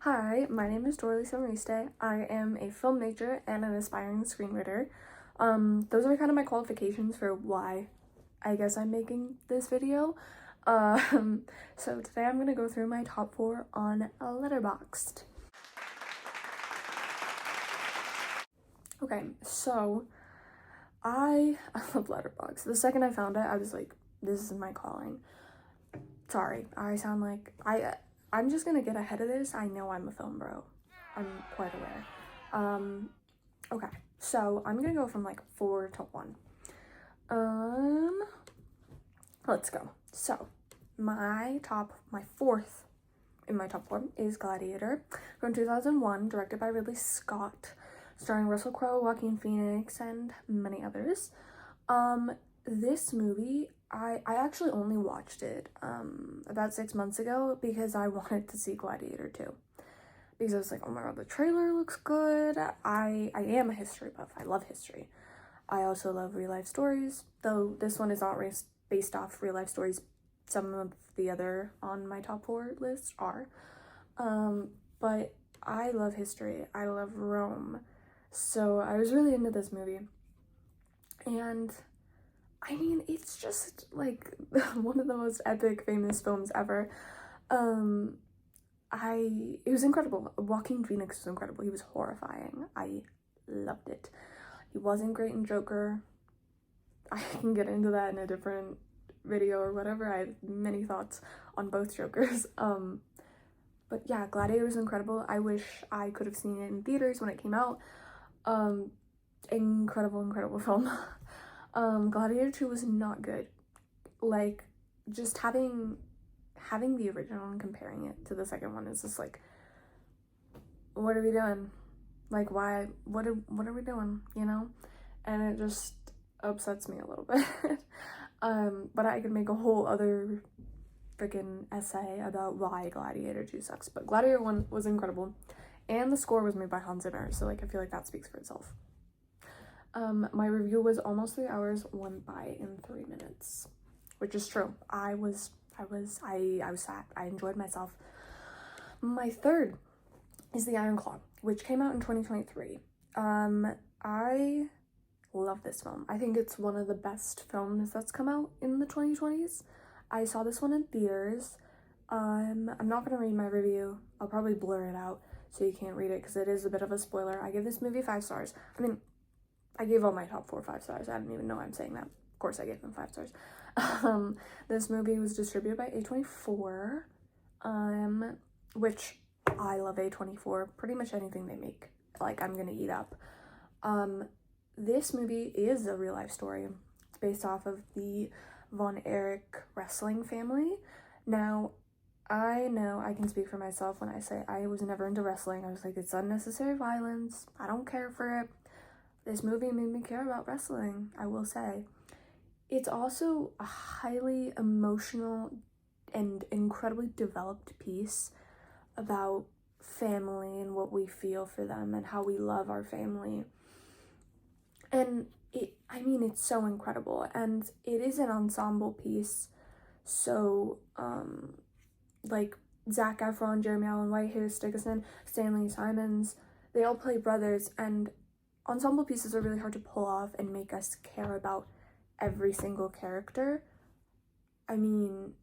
Hi, my name is Dora-Liisa. I am a film major and an aspiring screenwriter. Those are kind of my qualifications for why I guess I'm making this video. So today I'm gonna go through my top 4 on letterboxd. Okay, so I love letterboxd. The second I found it, I was like, this is my calling. Sorry, I sound like I'm just gonna get ahead of this. I know I'm a film bro. I'm quite aware. Okay, so I'm gonna go from like 4 to 1. Let's go. So my fourth in my top 4 is Gladiator from 2001, directed by Ridley Scott, starring Russell Crowe, Joaquin Phoenix, and many others. This movie, I actually only watched it about 6 months ago because I wanted to see Gladiator 2. Because I was like, oh my god, the trailer looks good. I am a history buff. I love history. I also love real life stories, though this one is not based off real life stories. Some of the other on my top 4 list are. But I love history. I love Rome. So I was really into this movie. And I mean, it's just like one of the most epic, famous films ever. It was incredible. Joaquin Phoenix was incredible. He was horrifying. I loved it. He wasn't great in Joker. I can get into that in a different video or whatever. I have many thoughts on both Jokers. But yeah, Gladiator was incredible. I wish I could have seen it in theaters when it came out. Incredible film. Gladiator 2 was not good. Like, just having the original and comparing it to the second one is just like, what are we doing? Like, why? What are we doing? You know? And it just upsets me a little bit. But I could make a whole other freaking essay about why Gladiator 2 sucks. But Gladiator 1 was incredible, and the score was made by Hans Zimmer, so like I feel like that speaks for itself. My review was almost 3 hours, went by in 3 minutes, which is true. I was sad. I enjoyed myself. My third is The Iron Claw, which came out in 2023. I love this film. I think it's one of the best films that's come out in the 2020s. I saw this one in theaters. I'm not gonna read my review. I'll probably blur it out so you can't read it because it is a bit of a spoiler. I give this movie 5 stars. I mean, I gave all my top 4 5 stars. I don't even know I'm saying that. Of course I gave them 5 stars. This movie was distributed by A24, which I love A24. Pretty much anything they make, like, I'm gonna eat up. This movie is a real life story. It's based off of the Von Erich wrestling family. Now, I know I can speak for myself when I say I was never into wrestling. I was like, it's unnecessary violence. I don't care for it. This movie made me care about wrestling, I will say. It's also a highly emotional and incredibly developed piece about family and what we feel for them and how we love our family. And it's so incredible, and it is an ensemble piece. So, like Zac Efron, Jeremy Allen White, Harris Dickinson, Stanley Simons, they all play brothers, and ensemble pieces are really hard to pull off and make us care about every single character. I mean,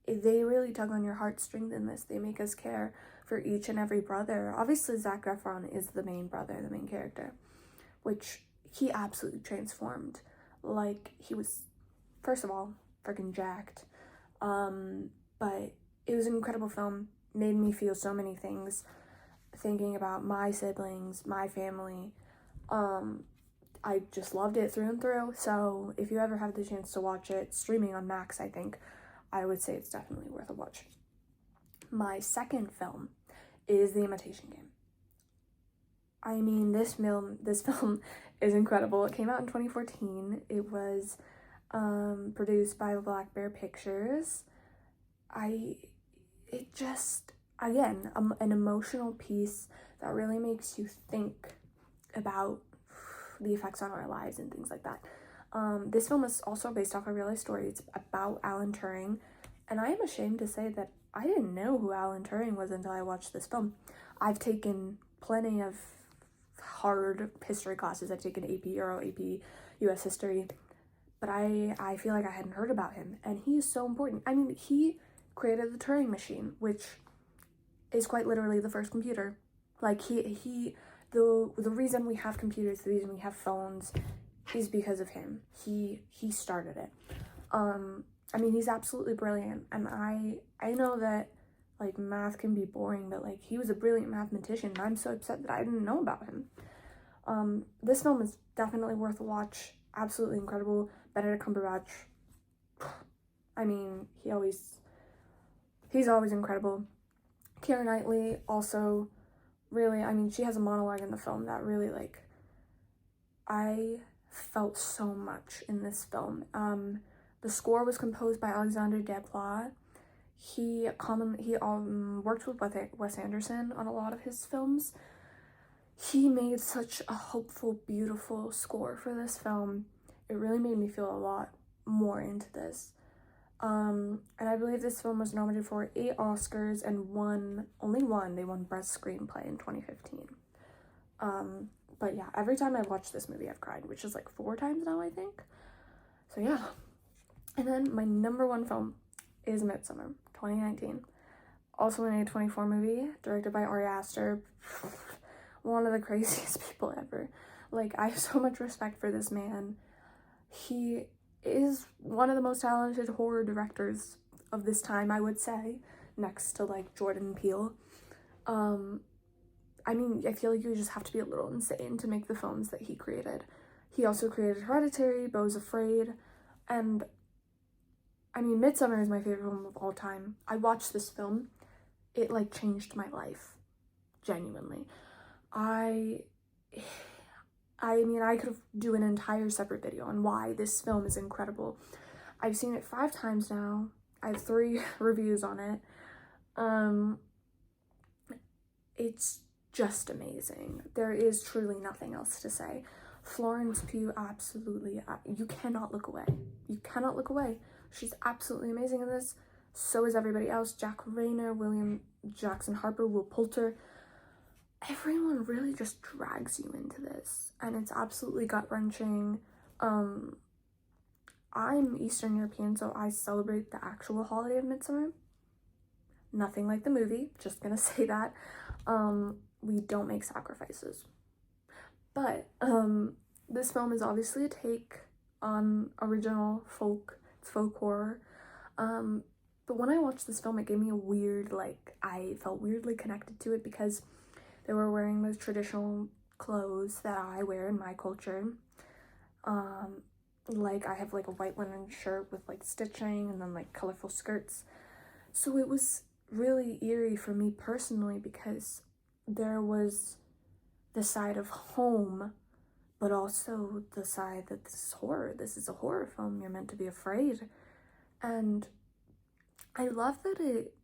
they really tug on your heartstrings in this. They make us care for each and every brother. Obviously, Zac Efron is the main brother, the main character, which he absolutely transformed. Like, he was, first of all, freaking jacked. But it was an incredible film. Made me feel so many things. Thinking about my siblings, my family. I just loved it through and through. So if you ever have the chance to watch it, streaming on Max, I think, I would say it's definitely worth a watch. My second film is The Imitation Game. I mean, this film is incredible. It came out in 2014. It was produced by Black Bear Pictures. It just, again, an emotional piece that really makes you think about the effects on our lives and things like that. This film is also based off a real life story. It's about Alan Turing, and I am ashamed to say that I didn't know who Alan Turing was until I watched this film. I've taken plenty of hard history classes. I've taken AP Euro, AP US history, but I feel like I hadn't heard about him, and he is so important. I mean, he created the Turing machine, which is quite literally the first computer. Like, the reason we have computers, the reason we have phones, is because of him. He started it. I mean, he's absolutely brilliant, and I know that, like, math can be boring, but, like, he was a brilliant mathematician, and I'm so upset that I didn't know about him. This film is definitely worth a watch. Absolutely incredible. Benedict Cumberbatch, I mean, he's always incredible. Keira Knightley also really, I mean, she has a monologue in the film that really, like, I felt so much in this film. The score was composed by Alexander Desplat. He worked with Wes Anderson on a lot of his films. He made such a hopeful, beautiful score for this film. It really made me feel a lot more into this. And I believe this film was nominated for 8 Oscars and only one. They won Best Screenplay in 2015. But yeah, every time I've watched this movie, I've cried, which is like 4 times now, I think. So yeah. And then my number 1 film is Midsommar, 2019. Also an A24 movie, directed by Ari Aster. One of the craziest people ever. Like, I have so much respect for this man. He is one of the most talented horror directors of this time, I would say, next to, like, Jordan Peele. I mean, I feel like you just have to be a little insane to make the films that he created. He also created Hereditary, Beau's Afraid, and I mean, Midsommar is my favorite film of all time. I watched this film. It, like, changed my life. Genuinely. I mean, I could do an entire separate video on why this film is incredible. I've seen it 5 times now. I have 3 reviews on it. It's just amazing. There is truly nothing else to say. Florence Pugh, absolutely, you cannot look away. You cannot look away. She's absolutely amazing in this. So is everybody else. Jack Rayner, William Jackson Harper, Will Poulter. Everyone really just drags you into this, and it's absolutely gut-wrenching. I'm Eastern European, so I celebrate the actual holiday of Midsummer. Nothing like the movie, just gonna say that. We don't make sacrifices. But this film is obviously a take on original folk horror. But when I watched this film, it gave me a weird, like, I felt weirdly connected to it because they were wearing those traditional clothes that I wear in my culture. Like, I have, like, a white linen shirt with, like, stitching and then, like, colorful skirts. So it was really eerie for me personally because there was the side of home, but also the side that this is horror. This is a horror film. You're meant to be afraid. And I love that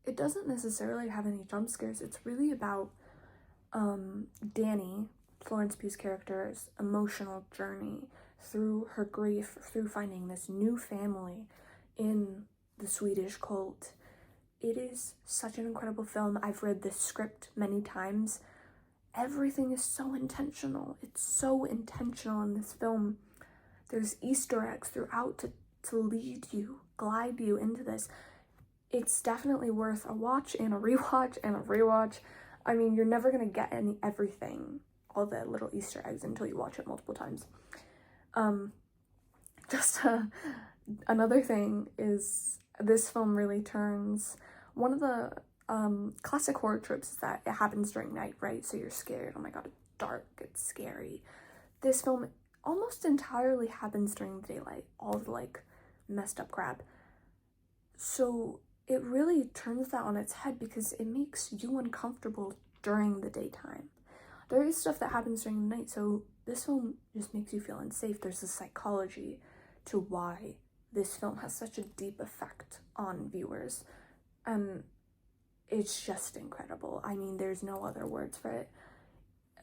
it doesn't necessarily have any jump scares. It's really about Danny, Florence Pugh's character's emotional journey through her grief, through finding this new family in the Swedish cult. It is such an incredible film. I've read this script many times. Everything is so intentional. It's so intentional in this film. There's Easter eggs throughout to lead you, glide you into this. It's definitely worth a watch and a rewatch and a rewatch. I mean, you're never gonna get everything, all the little Easter eggs until you watch it multiple times. Another thing is this film really turns one of the classic horror tropes is that it happens during night, right? So you're scared. Oh my god, it's dark, it's scary. This film almost entirely happens during the daylight, all the, like, messed up crap. So it really turns that on its head because it makes you uncomfortable during the daytime. There is stuff that happens during the night, so this film just makes you feel unsafe. There's a psychology to why this film has such a deep effect on viewers, and it's just incredible. I mean, there's no other words for it.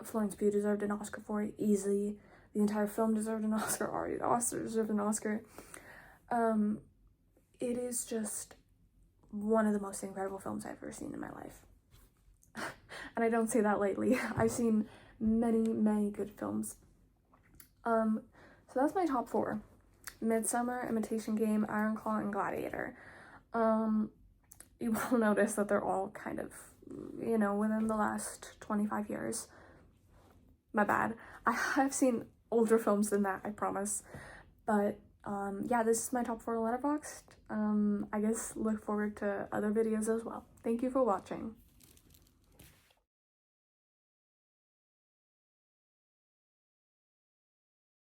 Florence Pugh deserved an Oscar for it, easily. The entire film deserved an Oscar. Ari Aster deserved an Oscar. It is just one of the most incredible films I've ever seen in my life. And I don't say that lightly. I've seen many good films. So that's my top 4. Midsummer, Imitation Game, Iron Claw, and Gladiator. You will notice that they're all kind of, you know, within the last 25 years. My bad. I have seen older films than that, I promise. But yeah, this is my top 4 Letterboxd. I guess look forward to other videos as well. Thank you for watching.